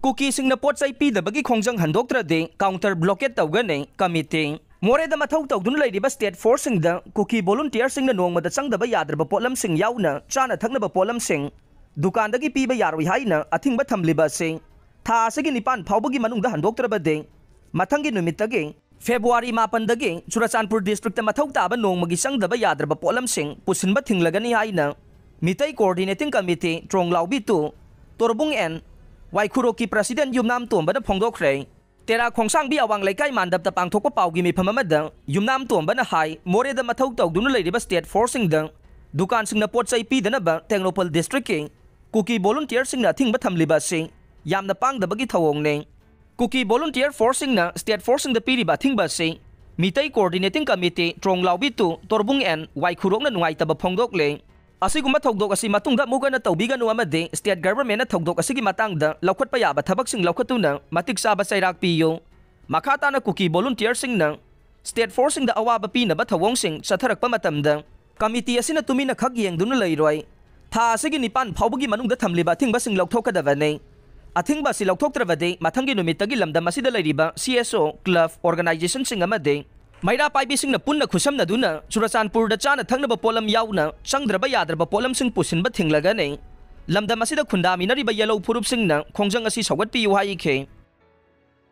कुकीसिंगना पोटचै पीदबगी खोंजंग हंदोक्त्रदे काउंटर ब्लॉकेट तौगने कमिटी मोरेदा मथौ तौदुन लैरिबा स्टेट फोर्सिंगदा कुकी वॉलंटियरसिंगना नोंगमदा चंगदबा याद्रबा पोलमसिंग याउना चाना थक्नबा पोलमसिंग दुकानदगी पीबा यारोइ हाइना अथिंगबा थमलिबा से था असगी निपान फाउबगी मनुंगदा हंदोक्त्रबदे मथंगी नुमितगे फेब्रुआरी 9 चुराचानपुर डिस्ट्रिक्ट मथौ ताबा नोंगमगी चंगदबा याद्रबा पोलमसिंग पुसिनबा थिंगलगनी हाइना Meitei coordinating committee Tronglaobi to Torbung एन वाइखुरो की प्रेसिडेंट युमनाम तोंबना फोंदोखरे तेरा खोंसांग अवांग लेकाई मानदब पांथोक पाउगी मिफम युमनाम तोंबना हाई मोरेदा मथौ तौदुन लैरिबा स्टेट फोर्सिंग दुकान सिंगना पोटचै पीदनबा टेक्नोपल डिस्ट्रिक्ट की कुकी वॉलंटियर सिंगना अथिंगबा थमलिबा से यामना पांगदबगी थवोंगने कुकी वॉलंटियर फोर्सिंगना स्टेट फोर्सिंग पीरिबा अथिंगबा से Meitei coordinating committee Tronglaobi to Torbung एन वाइखुरोंगना नुंगाइतबा फोंदोकले असिगुम्बा थौदोक असि मतुंगदा मुगना तौबिगनु अमदे स्टेट गवर्नमेंट थौदोक असिगी मतंगदा लौखटपा याबा थबकसिंग लौखटुना मतिक चाबा चैराक पियो मखाताना कुकी वॉलंटियर सिंगना स्टेट फोर्सिंगदा अवाबा पीनबा थवोंगसिंग चथरकपा मतमदा कमिटी असिना तुमिना खग येंगदुना लैरोय था असिगी निपान फाउबगी मनुंगदा थमलिबा थिंगबासिंग लौथोकदबने अथिंगबा सि लौथोक्त्रबदे मथंगी नुमितगी लमदम असिदा लैरिबा CSO क्लब ऑर्गेनाइजेशन सिंग अमदे मैरा पाइबिसिंगना पुन्ना खुसमनदुना चुराचानपुरदा चाना थंगनबा पोलम याउना चंद्रबा याद्रबा पोलमसिंग पुसिनबा थिंगलगने लमदम असिदा खुंदामिनरिबा येलो फुरुपसिंगना खोंजंग असि सौगटपियु हाइखे।